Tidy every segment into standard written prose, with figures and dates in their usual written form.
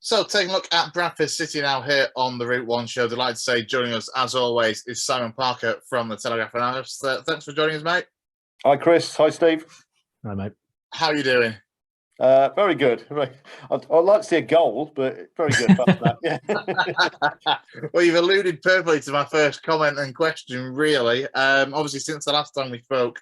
So, taking a look at Bradford City now here on the Route 1 show. Delighted to say joining us, as always, is Simon Parker from the Telegraph and Argos. Thanks for joining us, mate. Hi, Chris. Hi, Steve. Hi, mate. How are you doing? Very good. I'd like to see a goal, but very good. Yeah. Well, you've alluded perfectly to my first comment and question, really. Obviously, since the last time we spoke,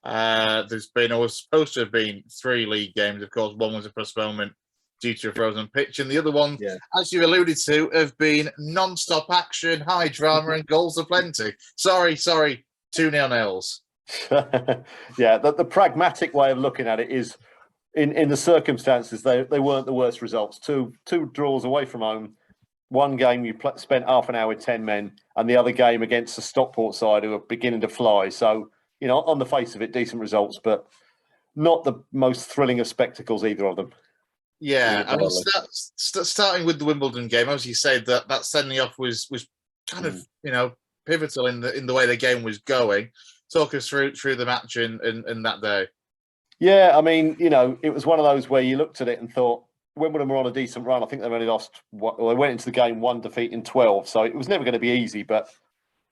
there's been, or was supposed to have been, 3 league games. Of course, one was a postponement due to a frozen pitch, and the other one, as you alluded to, have been non-stop action, high drama, and goals aplenty. Sorry, 2-0 Yeah, the pragmatic way of looking at it is, in the circumstances, they weren't the worst results. Two draws away from home. One game you spent half an hour with 10 men, and the other game against the Stockport side who are beginning to fly. So, on the face of it, decent results, but not the most thrilling of spectacles, either of them. Yeah, I mean, starting with the Wimbledon game, as you said, that sending off was kind of pivotal in the way the game was going. Talk us through the match and that day. Yeah, I mean, it was one of those where you looked at it and thought Wimbledon were on a decent run. I think they've only lost. They went into the game 1 defeat in 12, so it was never going to be easy. But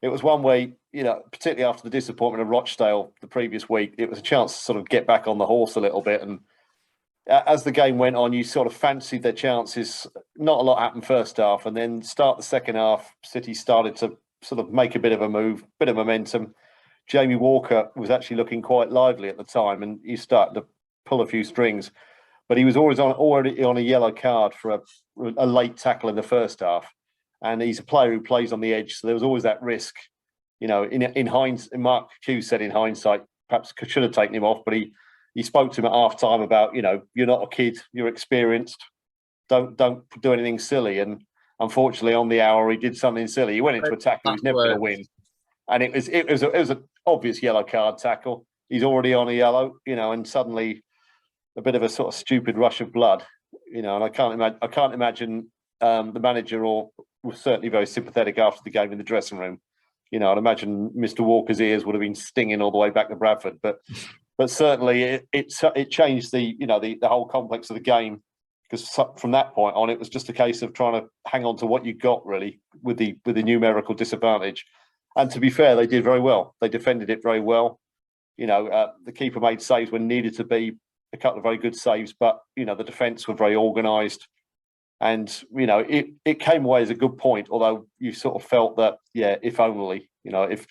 it was one way, particularly after the disappointment of Rochdale the previous week, it was a chance to sort of get back on the horse a little bit. And as the game went on, you sort of fancied their chances. Not a lot happened first half, and then start the second half, City started to sort of make a bit of a move, bit of momentum. Jamie Walker was actually looking quite lively at the time, and he started to pull a few strings. But he was already on a yellow card for a late tackle in the first half, and he's a player who plays on the edge, so there was always that risk. In hindsight, Mark Hughes said in hindsight, perhaps should have taken him off, but he spoke to him at half time about, you're not a kid, you're experienced. Don't do anything silly. And unfortunately, on the hour, he did something silly. He went into a tackle he was never going to win, and it was an obvious yellow card tackle. He's already on a yellow, and suddenly a bit of a sort of stupid rush of blood, and I can't imagine the manager was certainly very sympathetic after the game in the dressing room. I'd imagine Mr. Walker's ears would have been stinging all the way back to Bradford, but certainly it changed the whole complex of the game, because from that point on, it was just a case of trying to hang on to what you got, really, with the numerical disadvantage. And to be fair, they did very well. They defended it very well. The keeper made saves when needed to be, a couple of very good saves, but the defence were very organised, and it came away as a good point. Although you sort of felt that, if only if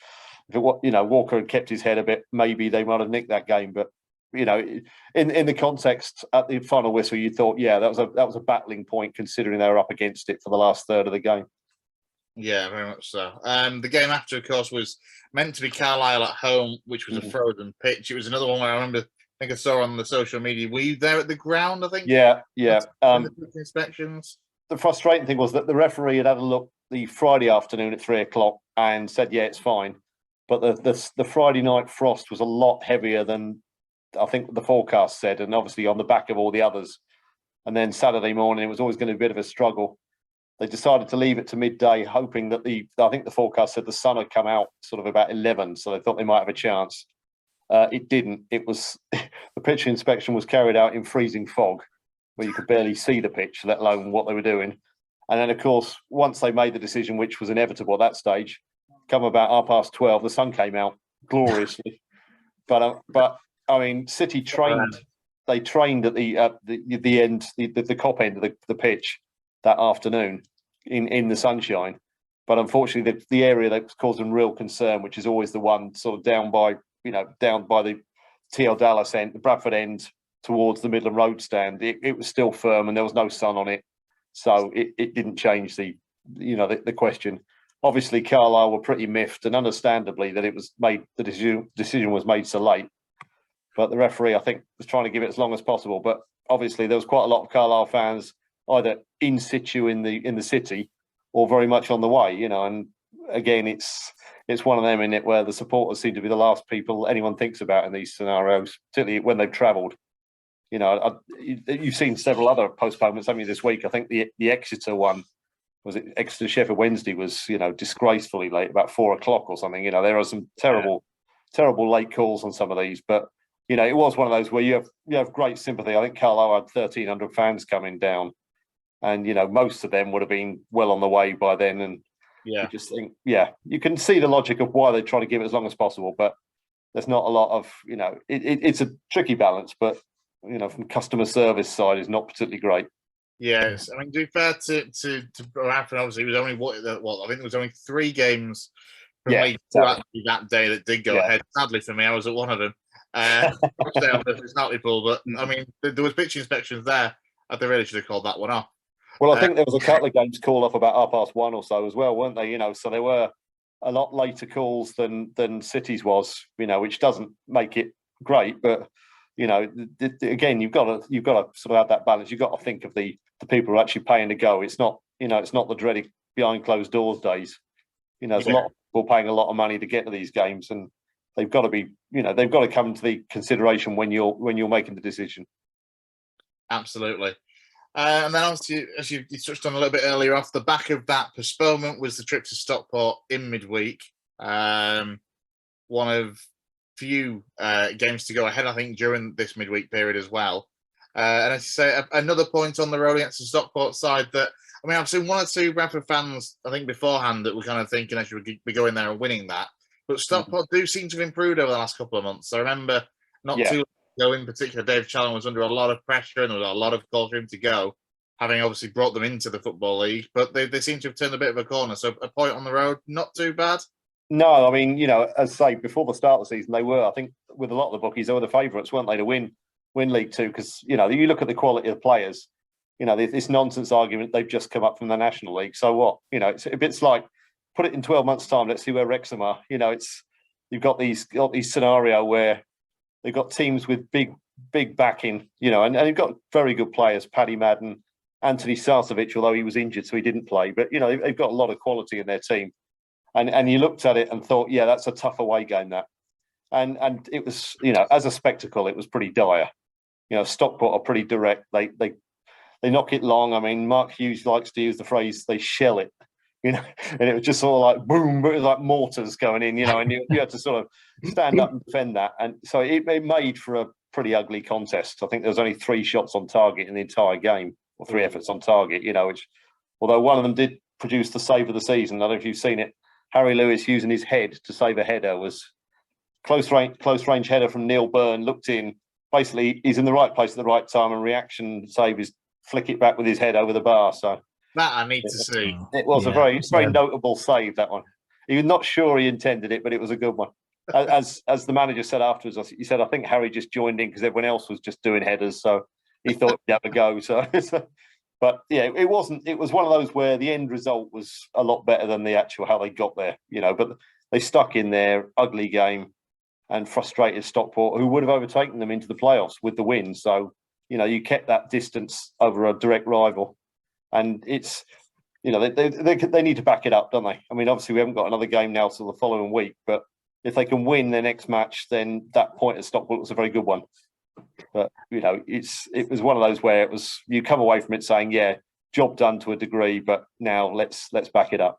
Walker had kept his head a bit, maybe they might have nicked that game. But in the context at the final whistle, you thought, that was a battling point, considering they were up against it for the last third of the game. Yeah, very much so. The game after, of course, was meant to be Carlisle at home, which was a frozen pitch. It was another one where I think I saw on the social media. Were you there at the ground, I think? Yeah. The inspections. The frustrating thing was that the referee had a look the Friday afternoon at 3:00 and said, it's fine. But the Friday night frost was a lot heavier than I think the forecast said, and obviously on the back of all the others. And then Saturday morning, it was always going to be a bit of a struggle. They decided to leave it to midday, hoping that I think the forecast said the sun had come out sort of about 11, so they thought they might have a chance. It didn't. It was the pitch inspection was carried out in freezing fog, where you could barely see the pitch, let alone what they were doing. And then, of course, once they made the decision, which was inevitable at that stage, come about 12:30, the sun came out gloriously. But I mean, City trained. They trained at the end, the cop end of the pitch that afternoon in the sunshine. But unfortunately, the area that was causing real concern, which is always the one sort of down by the TL Dallas end, the Bradford end, towards the Midland Road stand, it was still firm and there was no sun on it, so it didn't change the question. Obviously, Carlisle were pretty miffed, and understandably that it was made. The decision was made so late, but the referee, I think, was trying to give it as long as possible. But obviously, there was quite a lot of Carlisle fans either in situ in the city or very much on the way. And again, it's one of them in it where the supporters seem to be the last people anyone thinks about in these scenarios, particularly when they've travelled. You've seen several other postponements, haven't you, this week? I think the Exeter one, was it Exeter Sheffield Wednesday, was disgracefully late, about 4:00 or something. There are some terrible late calls on some of these, but it was one of those where you have great sympathy. I think Carlisle had 1,300 fans coming down, And, most of them would have been well on the way by then. And you just think, you can see the logic of why they try to give it as long as possible. But there's not a lot of, it's a tricky balance. But, from customer service side, is not particularly great. Yes, I mean, to be fair to Bradford, obviously, it was only I think there was only 3 games from League Two actually that day that did go ahead. Sadly for me, I was at one of them. It's Hartlepool, but I mean, there was pitch inspections there. They really should have called that one off. Well, I think there was a couple of games called off about 1:30 or so as well, weren't they? So there were a lot later calls than City's was, which doesn't make it great, but. Again, you've got to sort of have that balance. You've got to think of the people who are actually paying to go. It's not, it's not the dreaded behind closed doors days. There's a lot of people paying a lot of money to get to these games, and they've got to be, they've got to come into the consideration when you're making the decision. Absolutely. And then obviously, as you touched on a little bit earlier, off the back of that postponement was the trip to Stockport in midweek. One of few games to go ahead, I think, during this midweek period as well. And as you say, another point on the road against the Stockport side that, I mean, I've seen 1 or 2 Bradford fans, I think, beforehand that were kind of thinking I should be going there and winning that. But Stockport do seem to have improved over the last couple of months. I remember not too long ago, in particular, Dave Challen was under a lot of pressure and there was a lot of calls for him to go, having obviously brought them into the Football League. But they seem to have turned a bit of a corner. So a point on the road, not too bad. No, I mean, as I say, before the start of the season, they were, I think, with a lot of the bookies, they were the favourites, weren't they, to win League Two? Because, you look at the quality of players, this nonsense argument, they've just come up from the National League. So what? It's a bit like, put it in 12 months' time, let's see where Wrexham are. You've got these scenario where they've got teams with big backing, and they've got very good players, Paddy Madden, Anthony Sarcevic, although he was injured, so he didn't play. But, they've got a lot of quality in their team. And you looked at it and thought, that's a tough away game, that. And it was, as a spectacle, it was pretty dire. Stockport are pretty direct. They knock it long. I mean, Mark Hughes likes to use the phrase, they shell it, and it was just sort of like boom, but it was like mortars going in, and you had to sort of stand up and defend that. And so it made for a pretty ugly contest. I think there was only 3 shots on target in the entire game, or 3 efforts on target, which, although one of them did produce the save of the season. I don't know if you've seen it. Harry Lewis using his head to save a header was close range header from Neil Byrne, looked in, basically he's in the right place at the right time, and reaction save is flick it back with his head over the bar. So that I need to see. It was a very notable save, that one. He was not sure he intended it, but it was a good one. As the manager said afterwards, he said, I think Harry just joined in because everyone else was just doing headers, so he thought he'd have a go. So but it wasn't. It was one of those where the end result was a lot better than the actual how they got there, But they stuck in their ugly game and frustrated Stockport, who would have overtaken them into the playoffs with the win. So you kept that distance over a direct rival, and it's they need to back it up, don't they? I mean, obviously we haven't got another game now till the following week, but if they can win their next match, then that point at Stockport was a very good one. But it was one of those where it was, you come away from it saying, job done to a degree, but now let's back it up.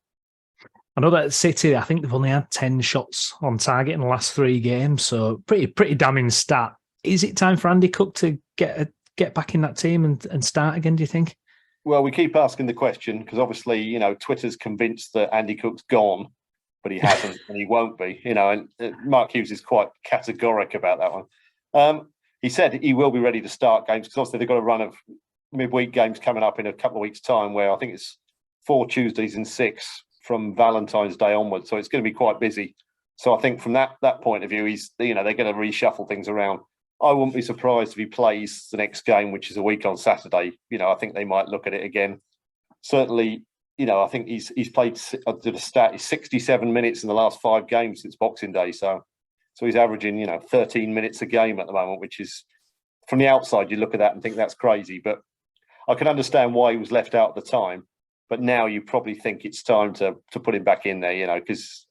I know that City, I think they've only had 10 shots on target in the last 3 games, so pretty damning stat. Is it time for Andy Cook to get back in that team and start again, do you think? Well, we keep asking the question because obviously, Twitter's convinced that Andy Cook's gone, but he hasn't and he won't be, and Mark Hughes is quite categoric about that one. He said he will be ready to start games because obviously they've got a run of midweek games coming up in a couple of weeks' time where I think it's 4 Tuesdays and 6 from Valentine's Day onwards. So it's going to be quite busy. So I think from that point of view, they're going to reshuffle things around. I wouldn't be surprised if he plays the next game, which is a week on Saturday. I think they might look at it again. Certainly, I think he's played, I did a stat, he's 67 minutes in the last 5 games since Boxing Day. So he's averaging, 13 minutes a game at the moment, which is, from the outside, you look at that and think that's crazy. But I can understand why he was left out at the time. But now you probably think it's time to put him back in there, because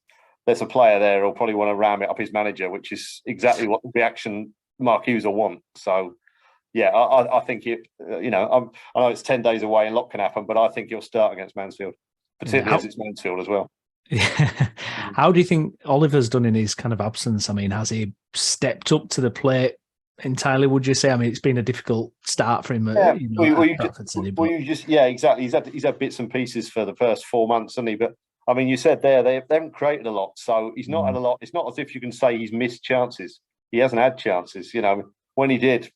there's a player there who'll probably want to ram it up his manager, which is exactly what the reaction Mark Hughes will want. So, I think it, I know it's 10 days away and a lot can happen, but I think he'll start against Mansfield, particularly as it's Mansfield as well. How do you think Oliver's done in his kind of absence? I mean, has he stepped up to the plate entirely, would you say? I mean, it's been a difficult start for him. Yeah, exactly. He's had bits and pieces for the first 4 months, hasn't he? But I mean, you said there they haven't created a lot, so he's not had a lot. It's not as if you can say he's missed chances. He hasn't had chances. When he did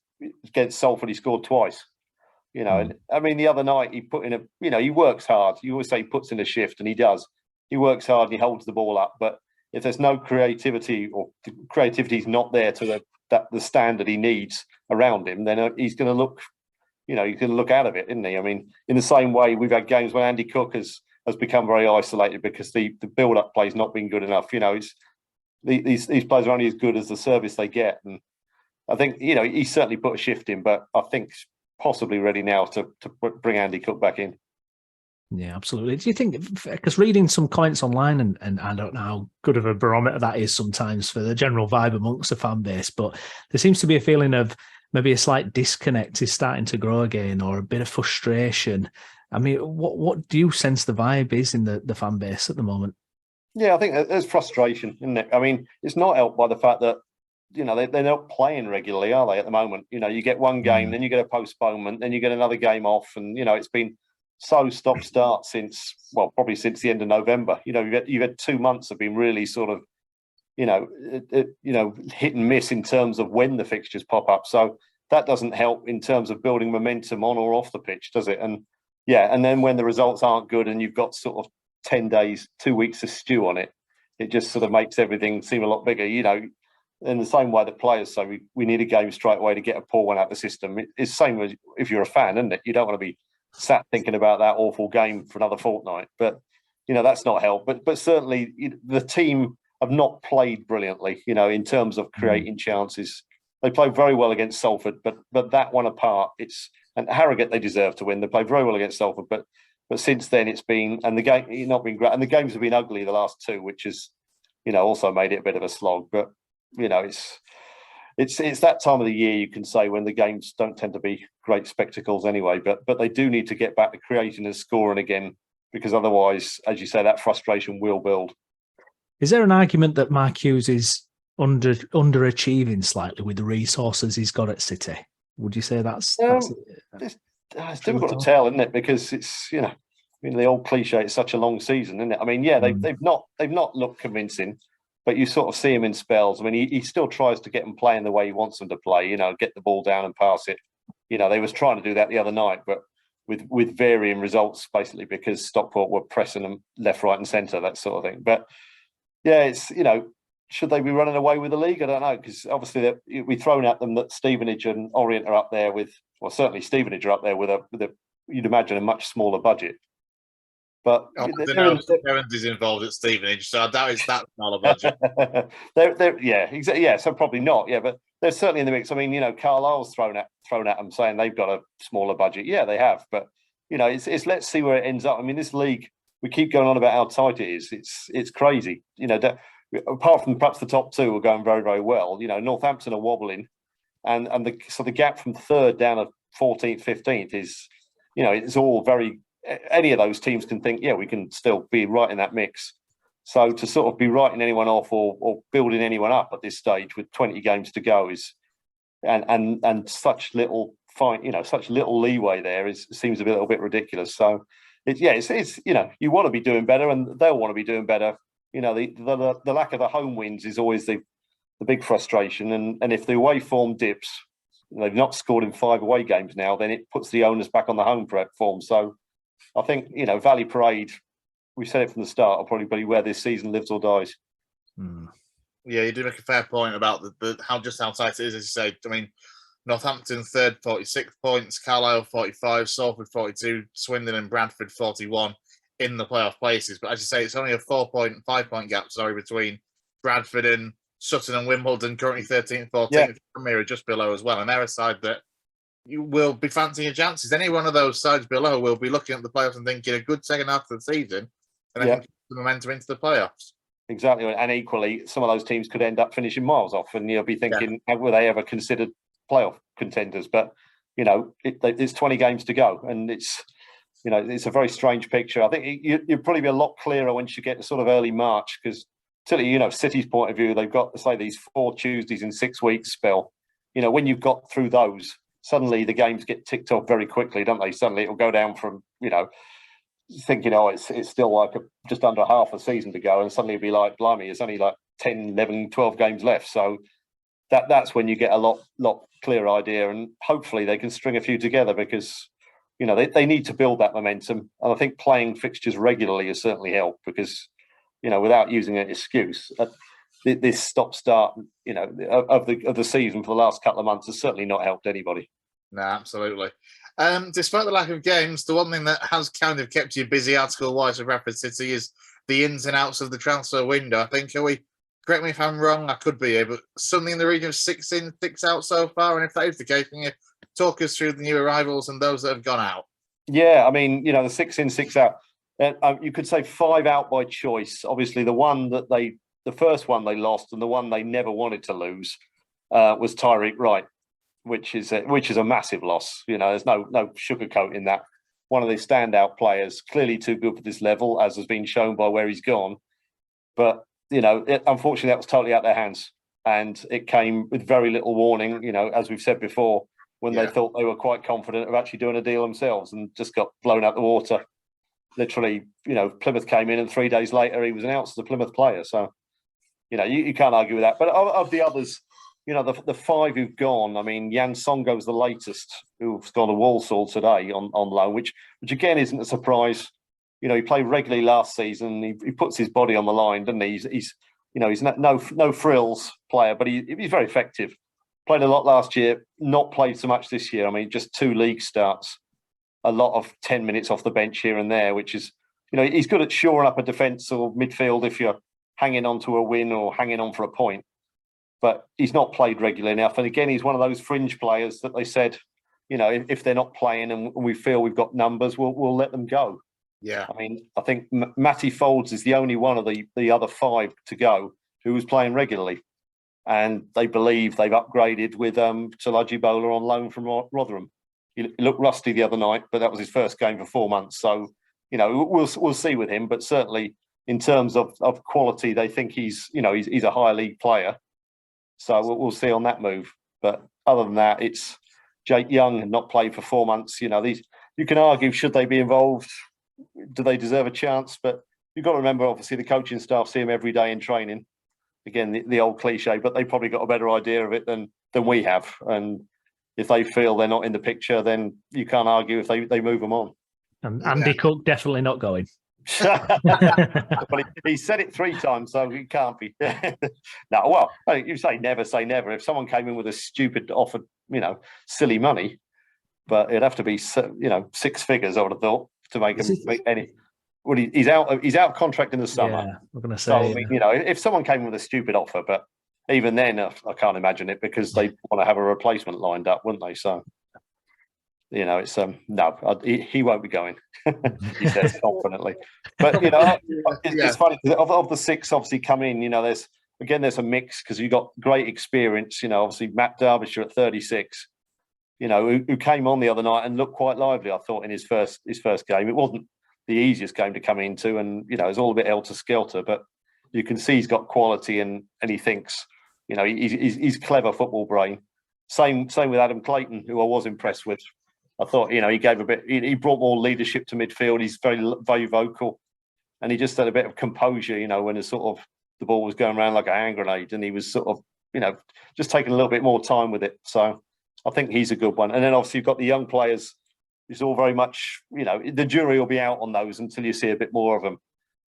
against Salford, he scored twice. And I mean, the other night he put in he works hard. You always say he puts in a shift, and he does. He works hard and he holds the ball up. But if there's no creativity, or the creativity's not there to the standard he needs around him, then he's going to look, he's going to look out of it, isn't he? I mean, in the same way, we've had games when Andy Cook has become very isolated because the build-up play's not been good enough. These players are only as good as the service they get, and I think he's certainly put a shift in, but I think possibly ready now to bring Andy Cook back in. Yeah, absolutely. Do you think, because reading some comments online, and I don't know how good of a barometer that is sometimes for the general vibe amongst the fan base, but there seems to be a feeling of maybe a slight disconnect is starting to grow again, or a bit of frustration. I mean, what do you sense the vibe is in the fan base at the moment? Yeah, I think there's frustration, isn't it? I mean, it's not helped by the fact that, they're not playing regularly, are they, at the moment? You get one game, then you get a postponement, then you get another game off, and, it's been so stop-start since the end of November. You've had 2 months have been really sort of, hit and miss in terms of when the fixtures pop up. So that doesn't help in terms of building momentum on or off the pitch, does it? And then when the results aren't good and you've got sort of 10 days, 2 weeks to stew on it, it just sort of makes everything seem a lot bigger. In the same way that players say we need a game straight away to get a poor one out of the system. It's the same as if you're a fan, isn't it? You don't want to be sat thinking about that awful game for another fortnight. But that's not helped. But certainly the team have not played brilliantly. In terms of creating chances, they played very well against Salford, but that one apart, and Harrogate they deserve to win. They played very well against Salford, but since then it's been, and the game not been great, and the games have been ugly the last two, which has also made it a bit of a slog. But it's that time of the year, you can say, when the games don't tend to be great spectacles anyway. But they do need to get back to creating and scoring again, because otherwise, as you say, that frustration will build. Is there an argument that Mark Hughes is underachieving slightly with the resources he's got at City? Would you say that's it's difficult to tell, isn't it? Because it's the old cliche, it's such a long season, isn't it? I mean, they've not looked convincing. But you sort of see him in spells. I mean, he still tries to get them playing the way he wants them to play, get the ball down and pass it. They was trying to do that the other night, but with varying results, basically, because Stockport were pressing them left, right and centre, that sort of thing. But, yeah, it's, should they be running away with the league? I don't know, because obviously we've thrown at them that Stevenage and Orient are up there certainly Stevenage are up there with you'd imagine, a much smaller budget. But Evans is involved at Stevenage, so I doubt it's that small a budget. So probably not. Yeah, but they're certainly in the mix. I mean, Carlisle's thrown at them saying they've got a smaller budget. Yeah, they have, but it's let's see where it ends up. I mean, this league, we keep going on about how tight it is. It's crazy. Apart from perhaps the top two are going very, very well. Northampton are wobbling, and the gap from third down to 14th, 15th is, it's all very. Any of those teams can think, we can still be right in that mix. So to sort of be writing anyone off or building anyone up at this stage with 20 games to go is, and such little such little leeway there seems a little bit ridiculous. So it's you want to be doing better, and they'll want to be doing better. The lack of the home wins is always the big frustration, and if the away form dips, they've not scored in 5 away games now, then it puts the onus back on the home form. So I think, Valley Parade, we said it from the start, will probably be where this season lives or dies. Yeah, you do make a fair point about how tight it is, as you say. I mean, Northampton third, 46 points, Carlisle 45, Salford 42, Swindon and Bradford 41 in the playoff places. But as you say, it's only a 5-point gap, between Bradford and Sutton and Wimbledon, currently 13th, 14th. Yeah. Premier are just below as well, and they're a side that you will be fancying your chances. Any one of those sides below will be looking at the playoffs and thinking a good second half of the season, and then keep the momentum into the playoffs. Exactly, and equally, some of those teams could end up finishing miles off, and you'll be thinking, were they ever considered playoff contenders? But it's 20 games to go, and it's a very strange picture. I think you'll probably be a lot clearer once you get to sort of early March, because certainly, City's point of view, they've got to say these 4 Tuesdays in 6 weeks spell. when you've got through those, suddenly the games get ticked off very quickly, don't they? Suddenly it'll go down from, thinking, it's still like just under half a season to go, and suddenly it'll be like, blimey, it's only like 10, 11, 12 games left. So that's when you get a lot clearer idea, and hopefully they can string a few together, because they need to build that momentum. And I think playing fixtures regularly has certainly helped, because without using an excuse, this stop-start of the season for the last couple of months has certainly not helped anybody. No, absolutely. Despite the lack of games, the one thing that has kind of kept you busy article-wise with Bradford City is the ins and outs of the transfer window. I think, correct me if I'm wrong, I could be here, but something in the region of 6 in, 6 out so far. And if that is the case, can you talk us through the new arrivals and those that have gone out? Yeah, I mean, the 6 in, 6 out. You could say 5 out by choice. Obviously, the first one they lost, and the one they never wanted to lose, was Tyreek Wright, which is a massive loss. There's no sugarcoating that. One of the standout players, clearly too good for this level, as has been shown by where he's gone. But unfortunately, that was totally out their hands, and it came with very little warning. As we've said before, when they thought they were quite confident of actually doing a deal themselves, and just got blown out the water. Literally, Plymouth came in, and 3 days later he was announced as a Plymouth player. So, you can't argue with that. But of the others, the 5 who've gone, I mean, Jan Songo's the latest, who's gone to Walsall today on loan, which again isn't a surprise. He played regularly last season. He puts his body on the line, doesn't he? He's no frills player, but he's very effective. Played a lot last year, not played so much this year. I mean, just 2 league starts, a lot of 10 minutes off the bench here and there, which is, he's good at shoring up a defence or midfield if you're hanging on to a win or hanging on for a point. But he's not played regularly enough. And again, he's one of those fringe players that they said, if they're not playing and we feel we've got numbers, we'll let them go. Yeah. I mean, I think Matty Folds is the only one of the other 5 to go who was playing regularly. And they believe they've upgraded with Talaji Bowler on loan from Rotherham. He looked rusty the other night, but that was his first game for 4 months. So, we'll see with him. But certainly in terms of quality, they think he's a higher league player. So we'll see on that move. But other than that, it's Jake Young had not played for 4 months. These, you can argue, should they be involved? Do they deserve a chance? But you've got to remember, obviously, the coaching staff see him every day in training. Again, the old cliche, but they probably got a better idea of it than we have. And if they feel they're not in the picture, then you can't argue if they move them on. And Andy Cook definitely not going. Well, he said it 3 times, so it can't be. No, well, you say never. If someone came in with a stupid offer, silly money, but it'd have to be, 6 figures, I would have thought, to make any. Well, he's out contract in the summer. Yeah, I'm going to say. So, I mean, if someone came with a stupid offer, but even then, I can't imagine it, because they want to have a replacement lined up, wouldn't they? So, it's no, he won't be going. He says confidently. But it's funny, of the 6 obviously coming in. There's a mix, because you've got great experience. Obviously Matt Derbyshire at 36. Who came on the other night and looked quite lively. I thought in his first game, it wasn't the easiest game to come into, and it was all a bit helter-skelter, but you can see he's got quality, and he thinks, he's clever football brain. Same with Adam Clayton, who I was impressed with. I thought, he gave a bit, he brought more leadership to midfield. He's very vocal, and he just had a bit of composure, when the ball was going around like a hand grenade, and he was just taking a little bit more time with it. So I think he's a good one. And then obviously you've got the young players. It's all very much, the jury will be out on those until you see a bit more of them.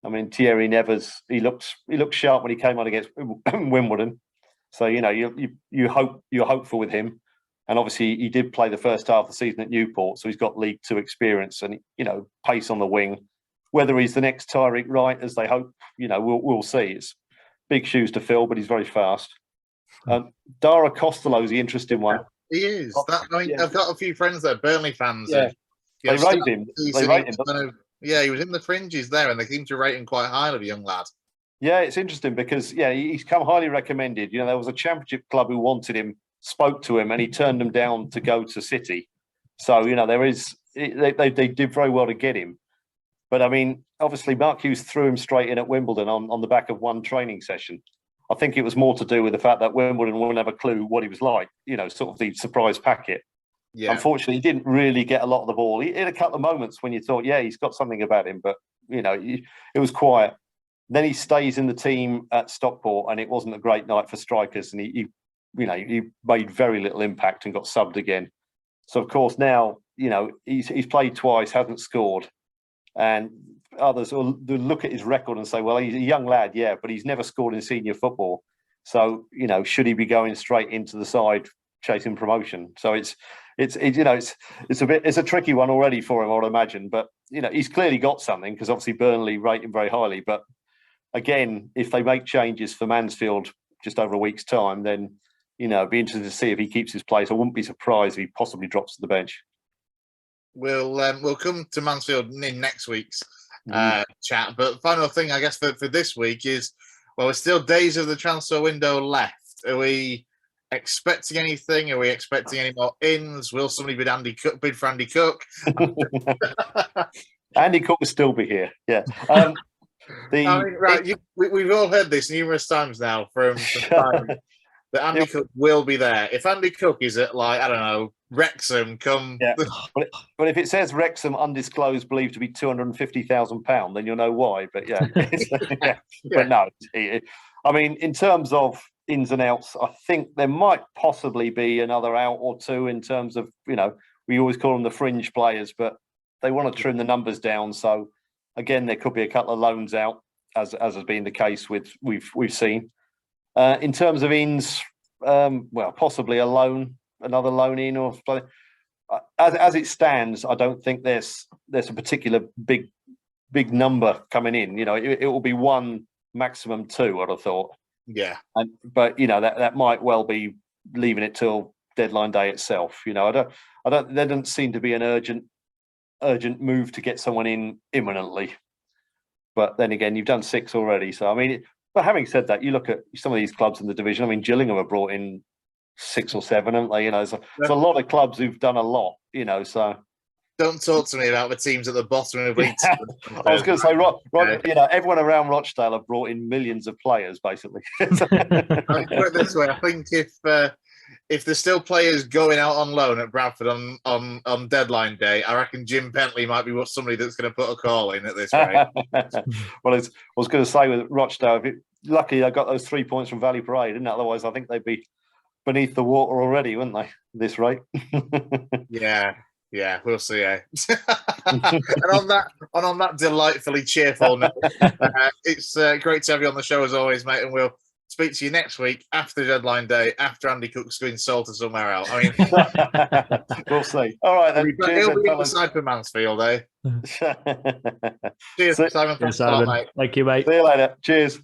I mean, Thierry Nevers, he looked sharp when he came on against Wimbledon. So, you're hopeful with him. And obviously he did play the first half of the season at Newport, so he's got League 2 experience and, pace on the wing. Whether he's the next Tyreek Wright, as they hope, we'll see. It's big shoes to fill, but he's very fast. Dara Costello's the interesting one. He is. I've got a few friends that are Burnley fans. Yeah. They rate him. He was in the fringes there, and they seem to rate him quite highly, the young lad. Yeah, it's interesting because, he's come highly recommended. There was a championship club who wanted him, spoke to him, and he turned them down to go to City. So, they did very well to get him. But, I mean, obviously, Mark Hughes threw him straight in at Wimbledon on the back of one training session. I think it was more to do with the fact that Wimbledon wouldn't have a clue what he was like, sort of the surprise packet. Yeah. Unfortunately, he didn't really get a lot of the ball. He had a couple of moments when you thought, yeah, he's got something about him, but, it was quiet. Then he stays in the team at Stockport, and it wasn't a great night for strikers, and he made very little impact and got subbed again. So, of course, now, he's played twice, hasn't scored, and others will look at his record and say, well, he's a young lad, yeah, but he's never scored in senior football. So, should he be going straight into the side chasing promotion? So it's a tricky one already for him, I would imagine. But he's clearly got something, because obviously Burnley rate him very highly. But again, if they make changes for Mansfield just over a week's time, then it'd be interesting to see if he keeps his place. I wouldn't be surprised if he possibly drops to the bench. We'll come to Mansfield in next week's chat. But final thing, I guess, for this week is, well, there's still days of the transfer window left. Are we expecting anything? Are we expecting any more ins? Will somebody bid for Andy Cook? Andy Cook will still be here. Yeah. We've all heard this numerous times now from Simon, that Andy Cook will be there. If Andy Cook is at, I don't know, Wrexham, Yeah. But if it says Wrexham undisclosed, believed to be £250,000, then you'll know why. But yeah. But no, I mean, in terms of ins and outs, I think there might possibly be another out or two in terms of, we always call them the fringe players, but they want to trim the numbers down. So again, there could be a couple of loans out, as has been the case with we've seen. In terms of ins, possibly another loan in, or as it stands, I don't think there's a particular big number coming in. It will be one, maximum two, I'd have thought. Yeah. But that might well be leaving it till deadline day itself. There doesn't seem to be an urgent move to get someone in imminently. But then again, you've done 6 already. So I mean, but having said that, you look at some of these clubs in the division. I mean, Gillingham have brought in 6 or 7, haven't they? There's a lot of clubs who've done a lot. So don't talk to me about the teams at the bottom of League. I was going to say, everyone around Rochdale have brought in millions of players, basically. Put it this way: I think if there's still players going out on loan at Bradford on deadline day, I reckon Jim Bentley might be somebody that's going to put a call in at this rate. Well, I was going to say with Rochdale, lucky I got those 3 points from Valley Parade, didn't it? Otherwise, I think they'd be beneath the water already, wouldn't they? At this rate. Yeah, we'll see. And on that delightfully cheerful note, it's great to have you on the show as always, mate. And we'll speak to you next week after deadline day, after Andy Cook's been sold to somewhere else. I mean, we'll see. All right, then. He'll be inside for Mansfield, eh? Cheers, Simon. Thanks, Simon. Mate. Thank you, mate. See you later. Cheers.